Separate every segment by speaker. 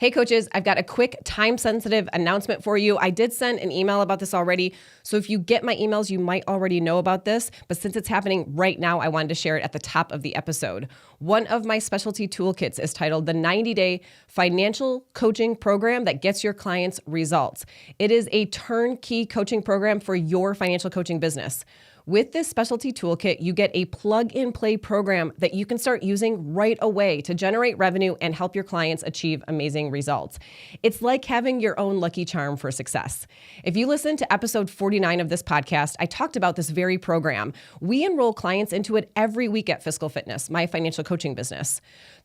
Speaker 1: Hey coaches, I've got a quick time-sensitive announcement for you. I did send an email about this already, so if you get my emails, you might already know about this, but since it's happening right now, I wanted to share it at the top of the episode. One of my specialty toolkits is titled the 90-Day Financial Coaching Program that gets your clients results. It is a turnkey coaching program for your financial coaching business. With this specialty toolkit, you get a plug-and-play program that you can start using right away to generate revenue and help your clients achieve amazing results. It's like having your own lucky charm for success. If you listen to episode 49 of this podcast, I talked about this very program. We enroll clients into it every week at Fiscal Fitness, my financial coaching business.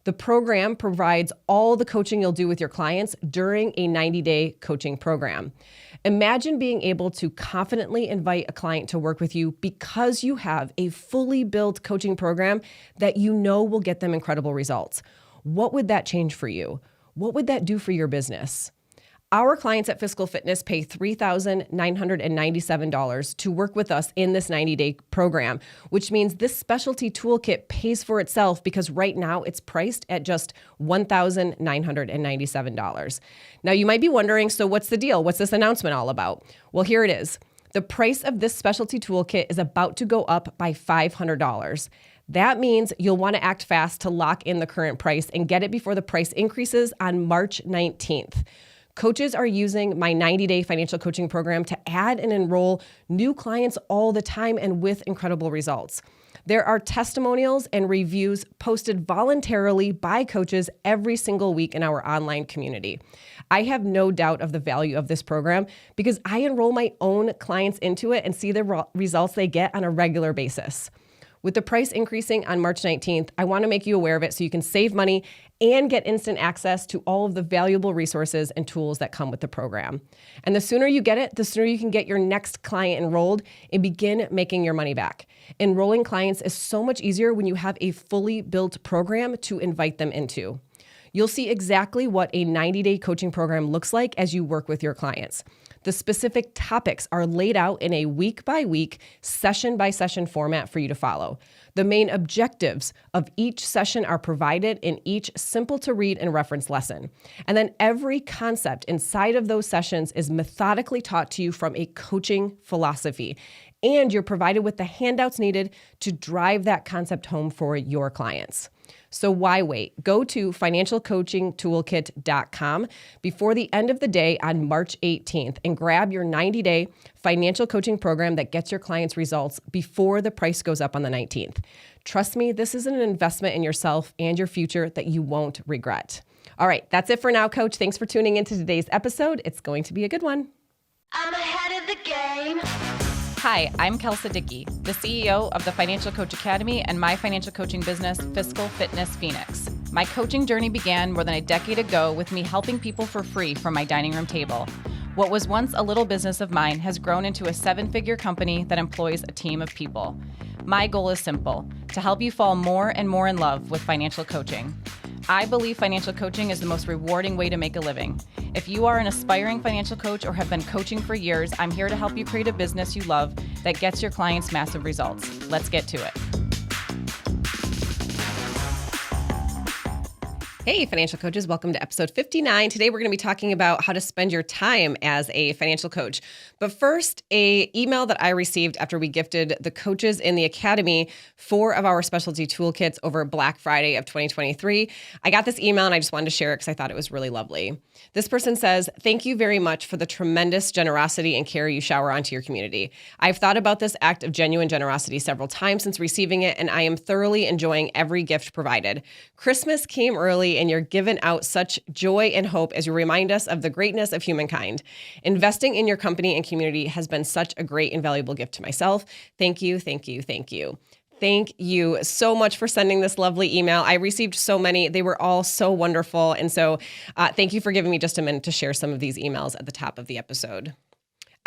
Speaker 1: The program provides all the coaching you'll do with your clients during a 90-day coaching program. Imagine being able to confidently invite a client to work with you because you have a fully built coaching program that you know will get them incredible results. What would that change for you? What would that do for your business? Our clients at Fiscal Fitness pay $3,997 to work with us in this 90-day program, which means this specialty toolkit pays for itself because right now it's priced at just $1,997. Now you might be wondering, so what's the deal? What's this announcement all about? Well, here it is. The price of this specialty toolkit is about to go up by $500. That means you'll want to act fast to lock in the current price and get it before the price increases on March 19th. Coaches are using my 90-day financial coaching program to add and enroll new clients all the time and with incredible results. There are testimonials and reviews posted voluntarily by coaches every single week in our online community. I have no doubt of the value of this program because I enroll my own clients into it and see the results they get on a regular basis. With the price increasing on March 19th, I want to make you aware of it so you can save money and get instant access to all of the valuable resources and tools that come with the program. And the sooner you get it, the sooner you can get your next client enrolled and begin making your money back. Enrolling clients is so much easier when you have a fully built program to invite them into. You'll see exactly what a 90-day coaching program looks like as you work with your clients. The specific topics are laid out in a week-by-week, session-by-session format for you to follow. The main objectives of each session are provided in each simple-to-read and reference lesson. And then every concept inside of those sessions is methodically taught to you from a coaching philosophy. And you're provided with the handouts needed to drive that concept home for your clients. So why wait? Go to financialcoachingtoolkit.com before the end of the day on March 18th and grab your 90-day financial coaching program that gets your clients results before the price goes up on the 19th. Trust me, this is an investment in yourself and your future that you won't regret. All right, that's it for now, Coach. Thanks for tuning into today's episode. It's going to be a good one.
Speaker 2: I'm ahead of the game.
Speaker 3: Hi, I'm Kel Siddiqui, the CEO of the Financial Coach Academy and my financial coaching business, Fiscal Fitness Phoenix. My coaching journey began more than a decade ago with me helping people for free from my dining room table. What was once a little business of mine has grown into a 7-figure company that employs a team of people. My goal is simple, to help you fall more and more in love with financial coaching. I believe financial coaching is the most rewarding way to make a living. If you are an aspiring financial coach or have been coaching for years, I'm here to help you create a business you love that gets your clients massive results. Let's get to it.
Speaker 1: Hey, financial coaches, welcome to episode 59. Today, we're going to be talking about how to spend your time as a financial coach. But first, an email that I received after we gifted the coaches in the Academy 4 of our specialty toolkits over Black Friday of 2023. I got this email and I just wanted to share it because I thought it was really lovely. This person says, "Thank you very much for the tremendous generosity and care you shower onto your community. I've thought about this act of genuine generosity several times since receiving it, and I am thoroughly enjoying every gift provided. Christmas came early, and you're giving out such joy and hope as you remind us of the greatness of humankind. Investing in your company and community has been such a great and valuable gift to myself. Thank you, thank you, thank you." Thank you so much for sending this lovely email. I received so many. They were all so wonderful. And so thank you for giving me just a minute to share some of these emails at the top of the episode.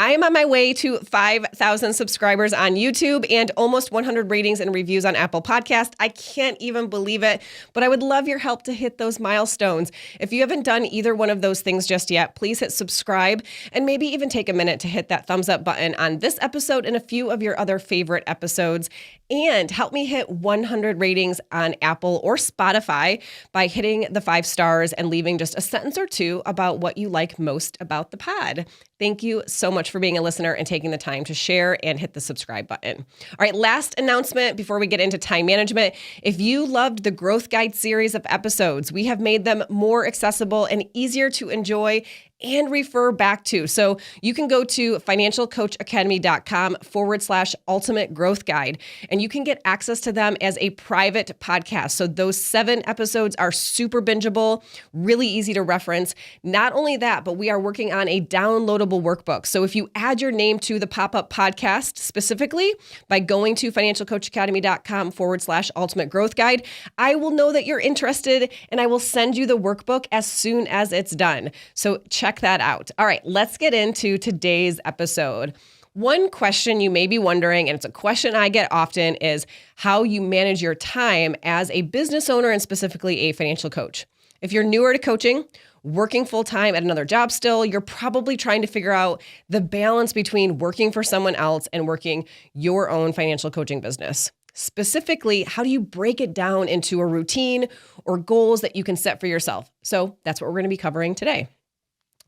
Speaker 1: I am on my way to 5,000 subscribers on YouTube and almost 100 ratings and reviews on Apple Podcast. I can't even believe it, but I would love your help to hit those milestones. If you haven't done either one of those things just yet, please hit subscribe and maybe even take a minute to hit that thumbs up button on this episode and a few of your other favorite episodes. And help me hit 100 ratings on Apple or Spotify by hitting the 5 stars and leaving just a sentence or two about what you like most about the pod. Thank you so much for being a listener and taking the time to share and hit the subscribe button. All right, last announcement before we get into time management. If you loved the Growth Guide series of episodes, we have made them more accessible and easier to enjoy and refer back to. So you can go to financialcoachacademy.com/ultimate growth guide, and you can get access to them as a private podcast. So those 7 episodes are super bingeable, really easy to reference. Not only that, but we are working on a downloadable workbook. So if you add your name to the pop-up podcast specifically by going to financialcoachacademy.com/ultimate growth guide, I will know that you're interested and I will send you the workbook as soon as it's done. So check that out. All right, let's get into today's episode. One question you may be wondering, and it's a question I get often, is how you manage your time as a business owner and specifically a financial coach. If you're newer to coaching, working full-time at another job still, you're probably trying to figure out the balance between working for someone else and working your own financial coaching business. Specifically, how do you break it down into a routine or goals that you can set for yourself? So that's what we're going to be covering today.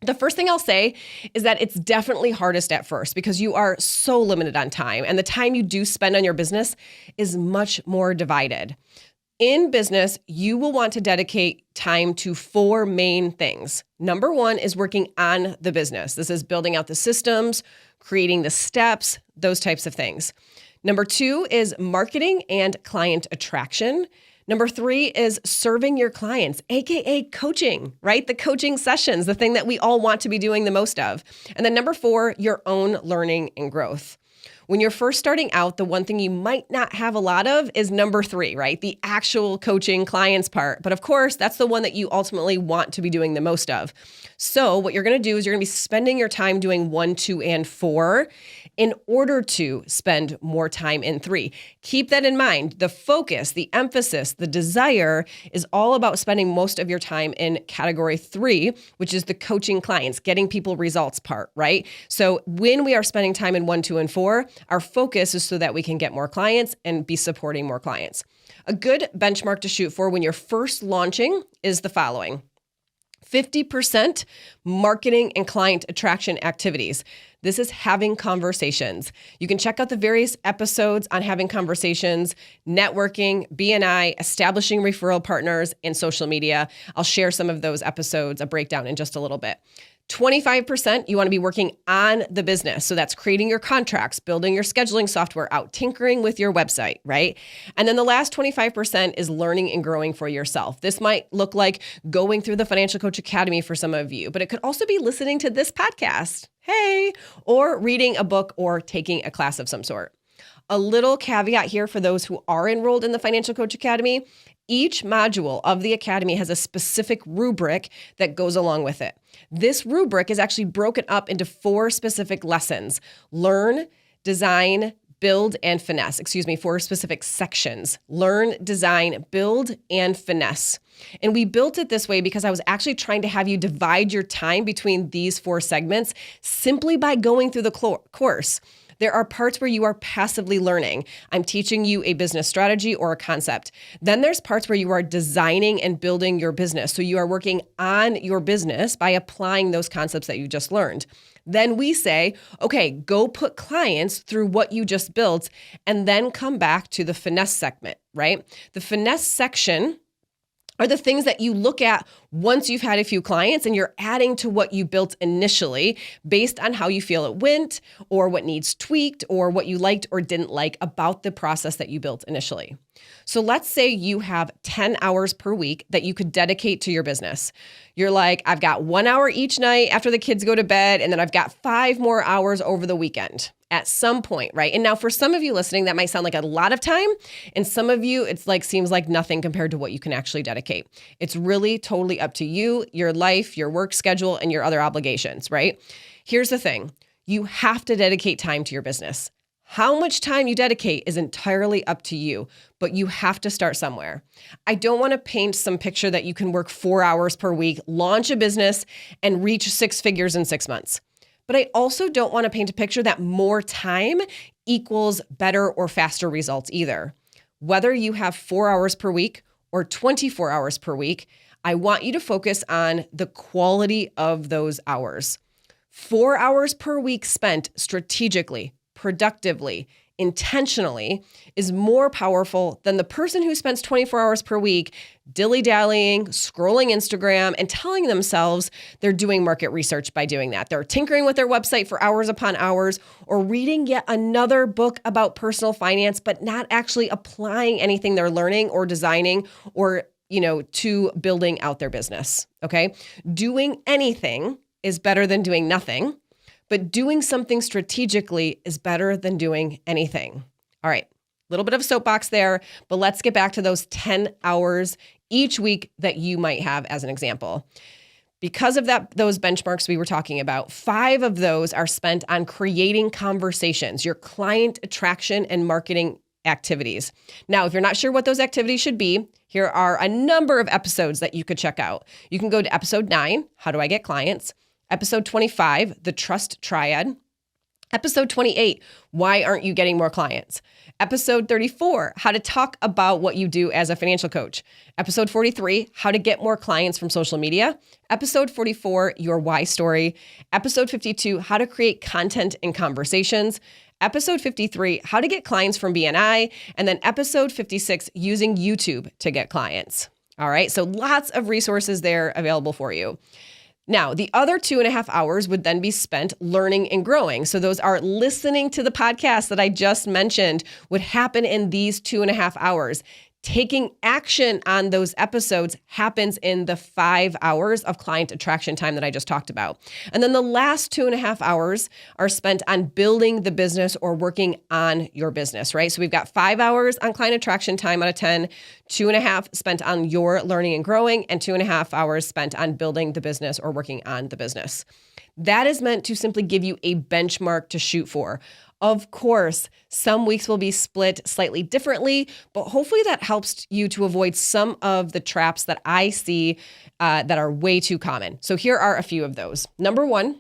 Speaker 1: The first thing I'll say is that it's definitely hardest at first because you are so limited on time, and the time you do spend on your business is much more divided. In business, you will want to dedicate time to 4 main things. Number 1 is working on the business. This is building out the systems, creating the steps, those types of things. Number 2 is marketing and client attraction. Number 3 is serving your clients, AKA coaching, right? The coaching sessions, the thing that we all want to be doing the most of. And then number 4, your own learning and growth. When you're first starting out, the one thing you might not have a lot of is number 3, right? The actual coaching clients part. But of course, that's the one that you ultimately want to be doing the most of. So what you're going to do is you're going to be spending your time doing 1, 2, and 4 in order to spend more time in 3. Keep that in mind. The focus, the emphasis, the desire is all about spending most of your time in category 3, which is the coaching clients, getting people results part, right? So when we are spending time in 1, 2, and 4, our focus is so that we can get more clients and be supporting more clients. A good benchmark to shoot for when you're first launching is the following: 50% marketing and client attraction activities. This is having conversations. You can check out the various episodes on having conversations, networking, BNI, establishing referral partners, and social media. I'll share some of those episodes, a breakdown in just a little bit. 25%, you want to be working on the business. So that's creating your contracts, building your scheduling software out, tinkering with your website, right? And then the last 25% is learning and growing for yourself. This might look like going through the Financial Coach Academy for some of you, but it could also be listening to this podcast, hey, or reading a book or taking a class of some sort. A little caveat here for those who are enrolled in the Financial Coach Academy: each module of the Academy has a specific rubric that goes along with it. This rubric is actually broken up into 4 specific lessons: learn, design, build, and finesse. 4 specific sections: learn, design, build, and finesse. And we built it this way because I was actually trying to have you divide your time between these 4 segments simply by going through the course. There are parts where you are passively learning. I'm teaching you a business strategy or a concept. Then there's parts where you are designing and building your business. So you are working on your business by applying those concepts that you just learned. Then we say, okay, go put clients through what you just built and then come back to the finesse segment, right? The finesse section are the things that you look at once you've had a few clients and you're adding to what you built initially based on how you feel it went or what needs tweaked or what you liked or didn't like about the process that you built initially. So let's say you have 10 hours per week that you could dedicate to your business. You're like, I've got 1 hour each night after the kids go to bed, and then I've got 5 more hours over the weekend at some point, right? And now for some of you listening, that might sound like a lot of time. And some of you, it's like, seems like nothing compared to what you can actually dedicate. It's really totally up to you, your life, your work schedule, and your other obligations, right? Here's the thing. You have to dedicate time to your business. How much time you dedicate is entirely up to you, but you have to start somewhere. I don't want to paint some picture that you can work 4 hours per week, launch a business, and reach 6 figures in 6 months. But I also don't want to paint a picture that more time equals better or faster results either. Whether you have 4 hours per week or 24 hours per week, I want you to focus on the quality of those hours. 4 hours per week spent strategically, productively, intentionally is more powerful than the person who spends 24 hours per week dilly-dallying, scrolling Instagram, and telling themselves they're doing market research by doing that. They're tinkering with their website for hours upon hours or reading yet another book about personal finance, but not actually applying anything they're learning or designing or, to building out their business, okay? Doing anything is better than doing nothing. But doing something strategically is better than doing anything. All right, a little bit of a soapbox there, but let's get back to those 10 hours each week that you might have as an example. Because of those benchmarks we were talking about, 5 of those are spent on creating conversations, your client attraction and marketing activities. Now, if you're not sure what those activities should be, here are a number of episodes that you could check out. You can go to episode 9, How Do I Get Clients? Episode 25, The Trust Triad. Episode 28, Why Aren't You Getting More Clients? Episode 34, How to Talk About What You Do as a Financial Coach. Episode 43, How to Get More Clients from Social Media. Episode 44, Your Why Story. Episode 52, How to Create Content and Conversations. Episode 53, How to Get Clients from BNI. And then episode 56, Using YouTube to Get Clients. All right, so lots of resources there available for you. Now, the other 2.5 hours would then be spent learning and growing. So those are listening to the podcast that I just mentioned would happen in these 2.5 hours. Taking action on those episodes happens in the 5 hours of client attraction time that I just talked about. And then the last 2.5 hours are spent on building the business or working on your business, right? So we've got 5 hours on client attraction time out of 10, 2.5 spent on your learning and growing, and 2.5 hours spent on building the business or working on the business. That is meant to simply give you a benchmark to shoot for. Of course, some weeks will be split slightly differently, but hopefully that helps you to avoid some of the traps that I see that are way too common. So here are a few of those. Number 1,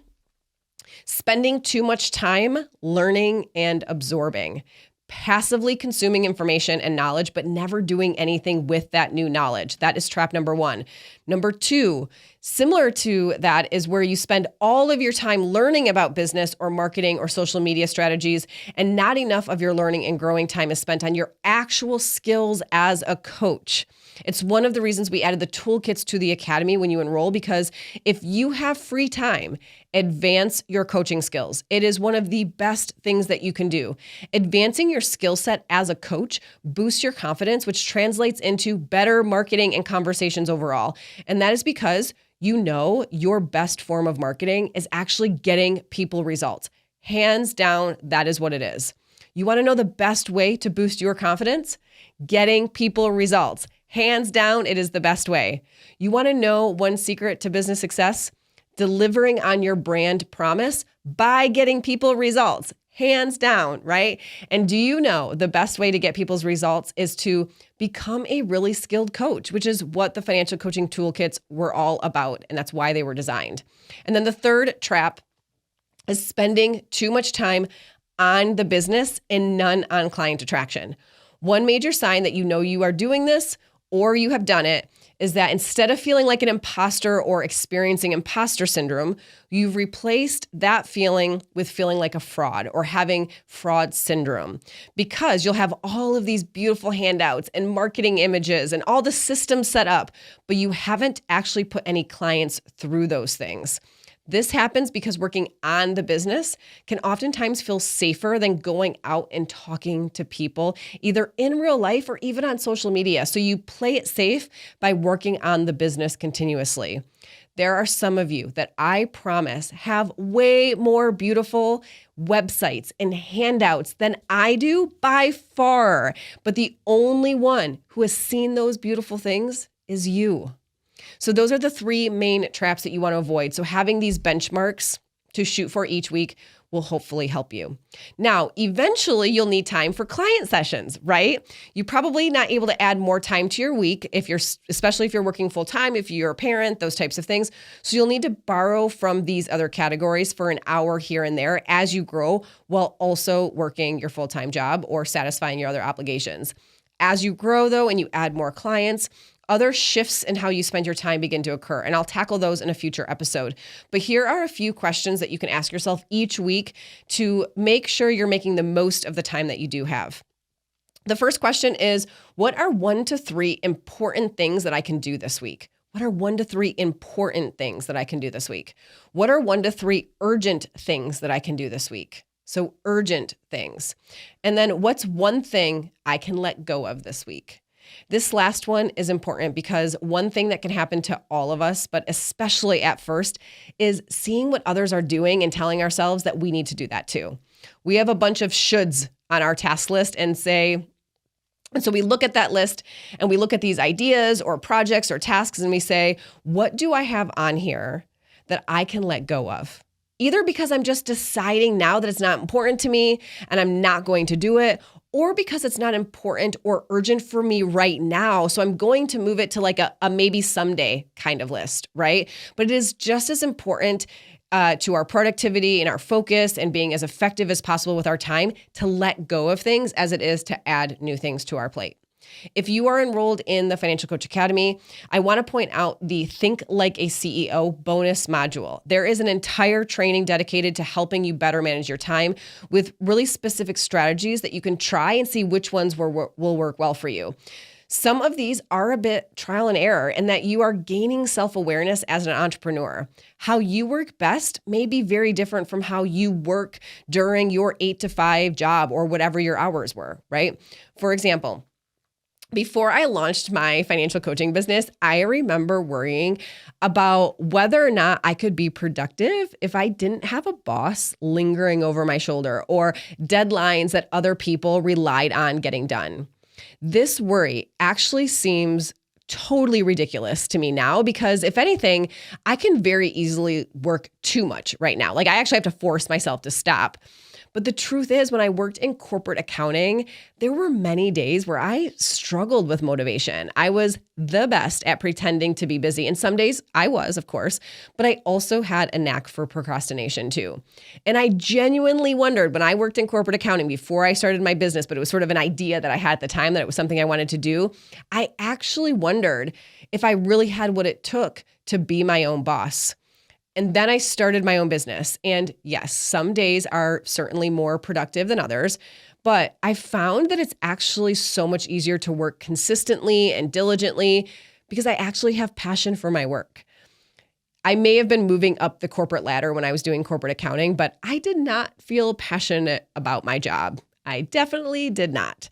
Speaker 1: spending too much time learning and absorbing. Passively consuming information and knowledge, but never doing anything with that new knowledge. That is trap number 1. Number 2, similar to that is where you spend all of your time learning about business or marketing or social media strategies, and not enough of your learning and growing time is spent on your actual skills as a coach. It's one of the reasons we added the toolkits to the Academy when you enroll, because if you have free time, advance your coaching skills. It is one of the best things that you can do. Advancing your skill set as a coach boosts your confidence, which translates into better marketing and conversations overall. And that is because your best form of marketing is actually getting people results. Hands down, that is what it is. You want to know the best way to boost your confidence? Getting people results. Hands down, it is the best way. You want to know one secret to business success? Delivering on your brand promise by getting people results. Hands down, right? And do you know the best way to get people's results is to become a really skilled coach, which is what the financial coaching toolkits were all about. And that's why they were designed. And then the third trap is spending too much time on the business and none on client attraction. One major sign that you are doing this or you have done it is that instead of feeling like an imposter or experiencing imposter syndrome, you've replaced that feeling with feeling like a fraud or having fraud syndrome, because you'll have all of these beautiful handouts and marketing images and all the systems set up, but you haven't actually put any clients through those things. This happens because working on the business can oftentimes feel safer than going out and talking to people, either in real life or even on social media. So you play it safe by working on the business continuously. There are some of you that I promise have way more beautiful websites and handouts than I do by far. But the only one who has seen those beautiful things is you. So those are the 3 main traps that you want to avoid. So having these benchmarks to shoot for each week will hopefully help you. Now, eventually you'll need time for client sessions, right? You're probably not able to add more time to your week especially if you're working full time, if you're a parent, those types of things. So you'll need to borrow from these other categories for an hour here and there as you grow while also working your full-time job or satisfying your other obligations. As you grow though, and you add more clients, other shifts in how you spend your time begin to occur, and I'll tackle those in a future episode. But here are a few questions that you can ask yourself each week to make sure you're making the most of the time that you do have. The first question is, what are 1 to 3 important things that I can do this week? What are 1 to 3 important things that I can do this week? What are 1 to 3 urgent things that I can do this week? So urgent things. And then what's one thing I can let go of this week? This last one is important because one thing that can happen to all of us, but especially at first, is seeing what others are doing and telling ourselves that we need to do that too. We have a bunch of shoulds on our task list and so we look at that list and we look at these ideas or projects or tasks and we say, what do I have on here that I can let go of? Either because I'm just deciding now that it's not important to me and I'm not going to do it, or because it's not important or urgent for me right now. So I'm going to move it to like a maybe someday kind of list, right? But it is just as important to our productivity and our focus and being as effective as possible with our time to let go of things as it is to add new things to our plate. If you are enrolled in the Financial Coach Academy, I want to point out the Think Like a CEO bonus module. There is an entire training dedicated to helping you better manage your time with really specific strategies that you can try and see which ones will work well for you. Some of these are a bit trial and error in that you are gaining self-awareness as an entrepreneur. How you work best may be very different from how you work during your 8 to 5 job or whatever your hours were, right? For example, before I launched my financial coaching business, I remember worrying about whether or not I could be productive if I didn't have a boss lingering over my shoulder or deadlines that other people relied on getting done. This worry actually seems totally ridiculous to me now because if anything, I can very easily work too much right now. Like I actually have to force myself to stop. But the truth is, when I worked in corporate accounting, there were many days where I struggled with motivation. I was the best at pretending to be busy. And some days I was, of course, but I also had a knack for procrastination too. And I genuinely wondered when I worked in corporate accounting before I started my business, but it was sort of an idea that I had at the time that it was something I wanted to do. I actually wondered if I really had what it took to be my own boss. And then I started my own business. And yes, some days are certainly more productive than others, but I found that it's actually so much easier to work consistently and diligently because I actually have passion for my work. I may have been moving up the corporate ladder when I was doing corporate accounting, but I did not feel passionate about my job. I definitely did not.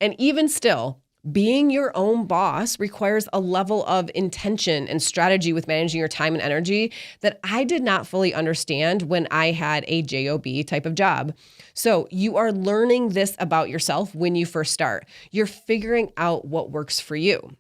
Speaker 1: And even still, being your own boss requires a level of intention and strategy with managing your time and energy that I did not fully understand when I had a job type of job. So you are learning this about yourself when you first start. You're figuring out what works for you.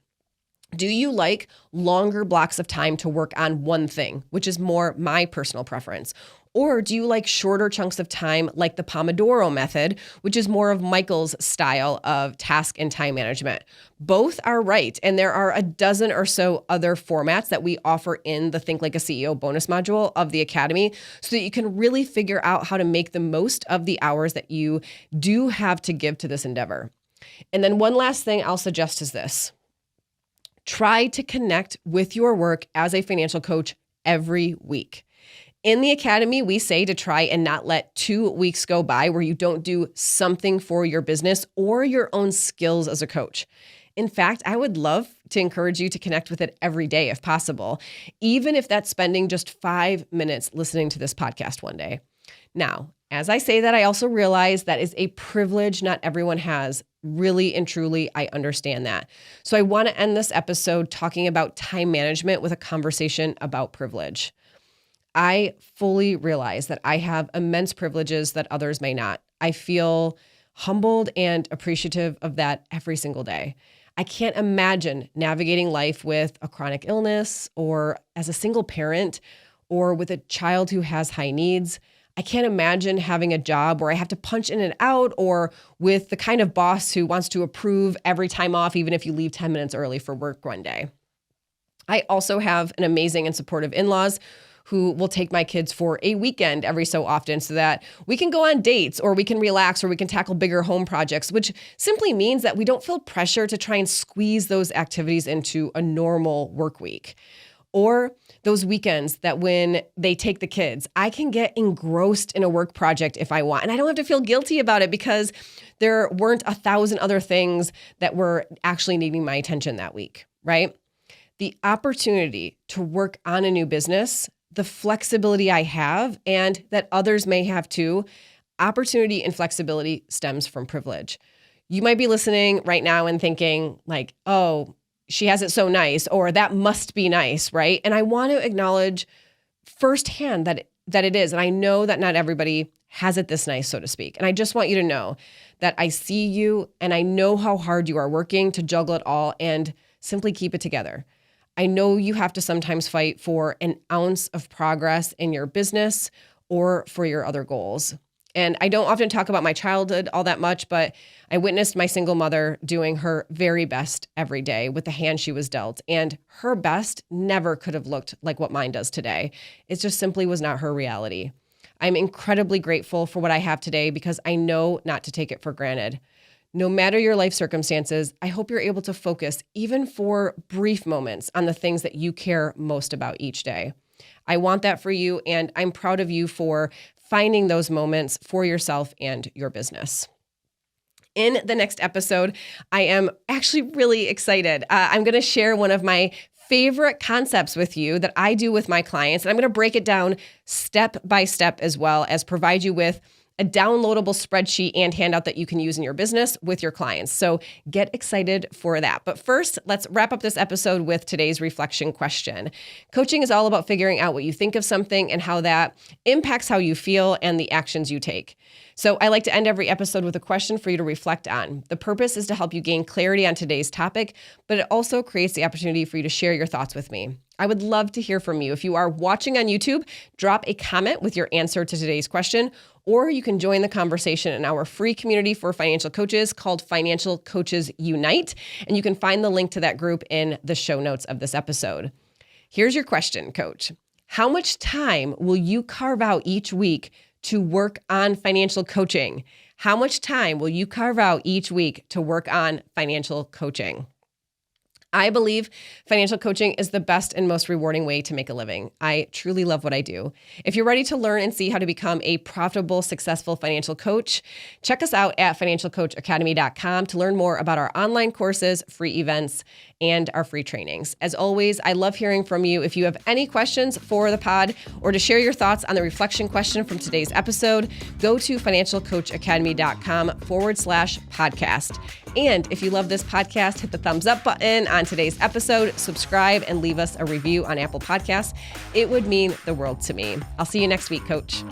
Speaker 1: Do you like longer blocks of time to work on one thing, which is more my personal preference? Or do you like shorter chunks of time like the Pomodoro method, which is more of Michael's style of task and time management? Both are right. And there are a dozen or so other formats that we offer in the Think Like a CEO bonus module of the Academy so that you can really figure out how to make the most of the hours that you do have to give to this endeavor. And then one last thing I'll suggest is this. Try to connect with your work as a financial coach every week. In the Academy, we say to try and not let 2 weeks go by where you don't do something for your business or your own skills as a coach. In fact, I would love to encourage you to connect with it every day if possible, even if that's spending just 5 minutes listening to this podcast one day. Now, as I say that, I also realize that is a privilege not everyone has. Really and truly, I understand that. So I want to end this episode talking about time management with a conversation about privilege. I fully realize that I have immense privileges that others may not. I feel humbled and appreciative of that every single day. I can't imagine navigating life with a chronic illness or as a single parent or with a child who has high needs. I can't imagine having a job where I have to punch in and out, or with the kind of boss who wants to approve every time off, even if you leave 10 minutes early for work one day. I also have an amazing and supportive in-laws who will take my kids for a weekend every so often so that we can go on dates, or we can relax, or we can tackle bigger home projects, which simply means that we don't feel pressure to try and squeeze those activities into a normal work week. Or those weekends that when they take the kids, I can get engrossed in a work project if I want. And I don't have to feel guilty about it because there weren't 1,000 other things that were actually needing my attention that week, right? The opportunity to work on a new business, the flexibility I have, and that others may have too, opportunity and flexibility stems from privilege. You might be listening right now and thinking like, oh, she has it so nice, or that must be nice, right? And I want to acknowledge firsthand that it is. And I know that not everybody has it this nice, so to speak. And I just want you to know that I see you and I know how hard you are working to juggle it all and simply keep it together. I know you have to sometimes fight for an ounce of progress in your business or for your other goals. And I don't often talk about my childhood all that much, but I witnessed my single mother doing her very best every day with the hand she was dealt. And her best never could have looked like what mine does today. It just simply was not her reality. I'm incredibly grateful for what I have today because I know not to take it for granted. No matter your life circumstances, I hope you're able to focus, even for brief moments, on the things that you care most about each day. I want that for you, and I'm proud of you for finding those moments for yourself and your business. In the next episode, I am actually really excited. I'm going to share one of my favorite concepts with you that I do with my clients, and I'm going to break it down step by step, as well as provide you with a downloadable spreadsheet and handout that you can use in your business with your clients. So get excited for that. But first, let's wrap up this episode with today's reflection question. Coaching is all about figuring out what you think of something and how that impacts how you feel and the actions you take. So I like to end every episode with a question for you to reflect on. The purpose is to help you gain clarity on today's topic, but it also creates the opportunity for you to share your thoughts with me. I would love to hear from you. If you are watching on YouTube, drop a comment with your answer to today's question, or you can join the conversation in our free community for financial coaches called Financial Coaches Unite. And you can find the link to that group in the show notes of this episode. Here's your question, Coach. How much time will you carve out each week to work on financial coaching? How much time will you carve out each week to work on financial coaching? I believe financial coaching is the best and most rewarding way to make a living. I truly love what I do. If you're ready to learn and see how to become a profitable, successful financial coach, check us out at financialcoachacademy.com to learn more about our online courses, free events, and our free trainings. As always, I love hearing from you. If you have any questions for the pod or to share your thoughts on the reflection question from today's episode, go to financialcoachacademy.com/podcast. And if you love this podcast, hit the thumbs up button on today's episode, subscribe, and leave us a review on Apple Podcasts. It would mean the world to me. I'll see you next week, Coach.